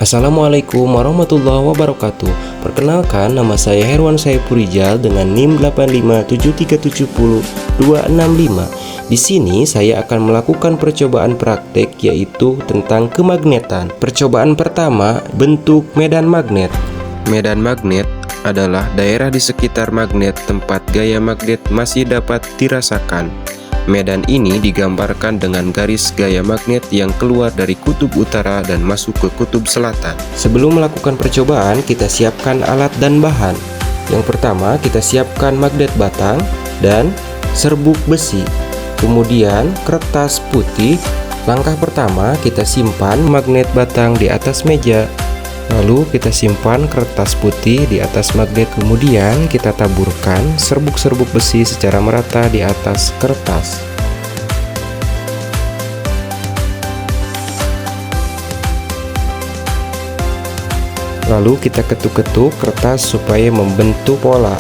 Assalamualaikum warahmatullahi wabarakatuh. Perkenalkan, nama saya Herwan Saiful Rijal dengan NIM 857370265. Di sini saya akan melakukan percobaan praktek, yaitu tentang kemagnetan. Percobaan pertama, bentuk medan magnet. Medan magnet adalah daerah di sekitar magnet tempat gaya magnet masih dapat dirasakan. Medan ini digambarkan dengan garis gaya magnet yang keluar dari kutub utara dan masuk ke kutub selatan. Sebelum melakukan percobaan, kita siapkan alat dan bahan. Yang pertama, kita siapkan magnet batang dan serbuk besi. Kemudian, kertas putih. Langkah pertama, kita simpan magnet batang di atas meja. Lalu kita simpan kertas putih di atas magnet. Kemudian kita taburkan serbuk-serbuk besi secara merata di atas kertas. Lalu kita ketuk-ketuk kertas supaya membentuk pola.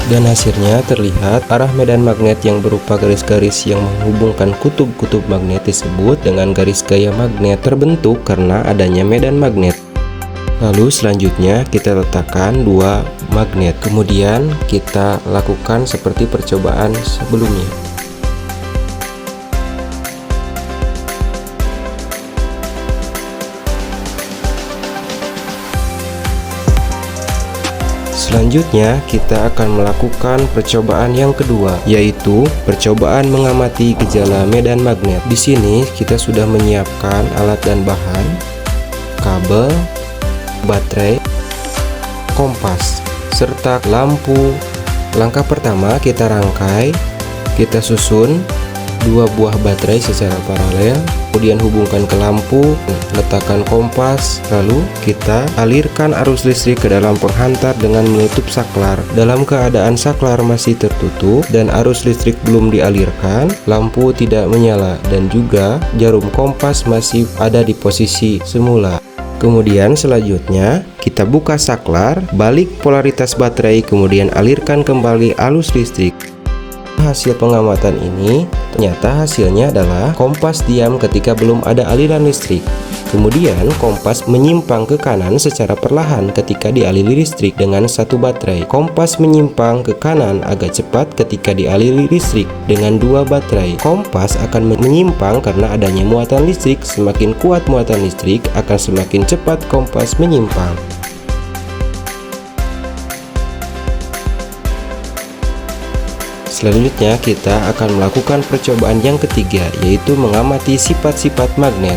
Dan hasilnya terlihat arah medan magnet yang berupa garis-garis yang menghubungkan kutub-kutub magnet tersebut dengan garis gaya magnet terbentuk karena adanya medan magnet. Lalu selanjutnya kita letakkan dua magnet. Kemudian kita lakukan seperti percobaan sebelumnya. Selanjutnya kita akan melakukan percobaan yang kedua, yaitu percobaan mengamati gejala medan magnet. Di sini kita sudah menyiapkan alat dan bahan, kabel, baterai, kompas, serta lampu. Langkah pertama, kita rangkai, kita susun dua buah baterai secara paralel, kemudian hubungkan ke lampu, letakkan kompas, lalu kita alirkan arus listrik ke dalam penghantar dengan menutup saklar. Dalam keadaan saklar masih tertutup dan arus listrik belum dialirkan, lampu tidak menyala dan juga jarum kompas masih ada di posisi semula. Kemudian selanjutnya kita buka saklar, balik polaritas baterai, kemudian alirkan kembali arus listrik. Hasil pengamatan ini ternyata hasilnya adalah kompas diam ketika belum ada aliran listrik. Kemudian kompas menyimpang ke kanan secara perlahan ketika dialiri listrik dengan satu baterai. Kompas menyimpang ke kanan agak cepat ketika dialiri listrik dengan dua baterai. Kompas akan menyimpang karena adanya muatan listrik. Semakin kuat muatan listrik, akan semakin cepat kompas menyimpang. Selanjutnya kita akan melakukan percobaan yang ketiga, yaitu mengamati sifat-sifat magnet.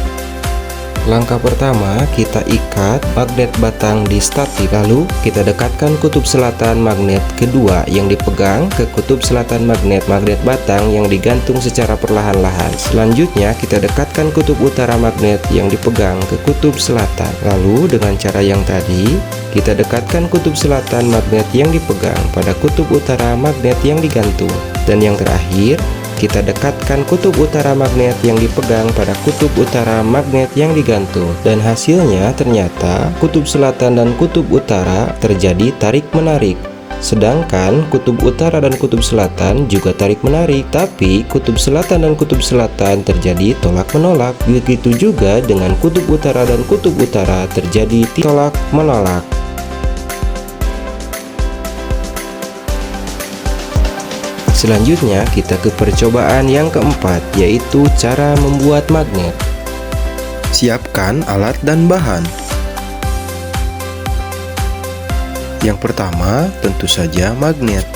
Langkah pertama, kita ikat magnet batang di statif. Lalu kita dekatkan kutub selatan magnet kedua yang dipegang ke kutub selatan magnet batang yang digantung secara perlahan-lahan. Selanjutnya kita dekatkan kutub utara magnet yang dipegang ke kutub selatan. Lalu dengan cara yang tadi, kita dekatkan kutub selatan magnet yang dipegang pada kutub utara magnet yang digantung. Dan yang terakhir, kita dekatkan kutub utara magnet yang dipegang pada kutub utara magnet yang digantung. Dan hasilnya ternyata kutub selatan dan kutub utara terjadi tarik-menarik. Sedangkan kutub utara dan kutub selatan juga tarik-menarik, tapi kutub selatan dan kutub selatan terjadi tolak-menolak. Begitu juga dengan kutub utara dan kutub utara terjadi tolak-menolak. Selanjutnya kita ke percobaan yang keempat, yaitu cara membuat magnet. Siapkan alat dan bahan. Yang pertama tentu saja magnet,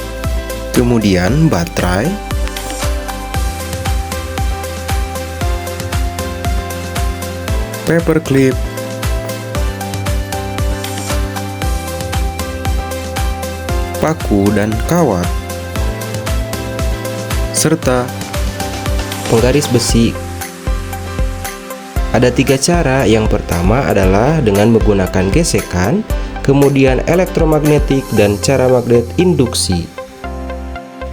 kemudian baterai, paperclip, paku dan kawat, serta penggaris besi. Ada tiga cara. Yang pertama adalah dengan menggunakan gesekan, kemudian elektromagnetik, dan cara magnet induksi.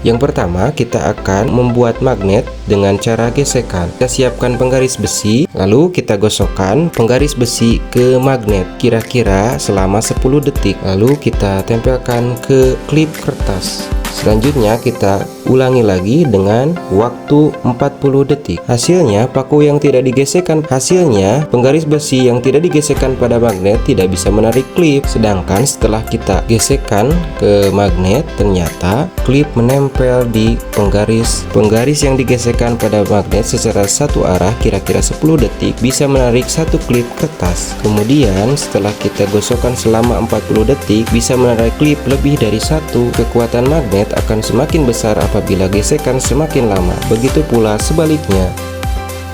Yang pertama, kita akan membuat magnet dengan cara gesekan. Kita siapkan penggaris besi, lalu kita gosokkan penggaris besi ke magnet kira-kira selama 10 detik. Lalu kita tempelkan ke klip kertas. Selanjutnya kita ulangi lagi dengan waktu 40 detik. Hasilnya paku yang tidak digesekkan, hasilnya penggaris besi yang tidak digesekkan pada magnet tidak bisa menarik klip. Sedangkan setelah kita gesekkan ke magnet, ternyata klip menempel di penggaris yang digesekkan pada magnet secara satu arah kira-kira 10 detik bisa menarik satu klip kertas. Kemudian setelah kita gosokkan selama 40 detik bisa menarik klip lebih dari satu. Kekuatan magnet akan semakin besar apabila gesekan semakin lama, begitu pula sebaliknya.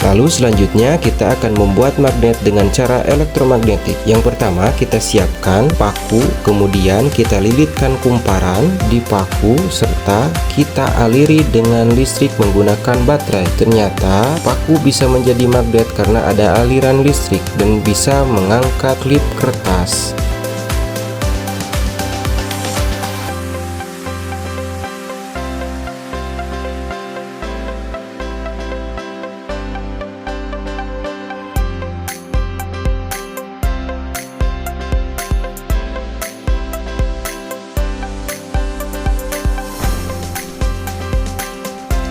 Lalu selanjutnya kita akan membuat magnet dengan cara elektromagnetik. Yang pertama kita siapkan paku, kemudian kita lilitkan kumparan di paku serta kita aliri dengan listrik menggunakan baterai. Ternyata paku bisa menjadi magnet karena ada aliran listrik dan bisa mengangkat klip kertas.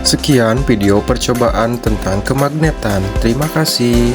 Sekian video percobaan tentang kemagnetan. Terima kasih.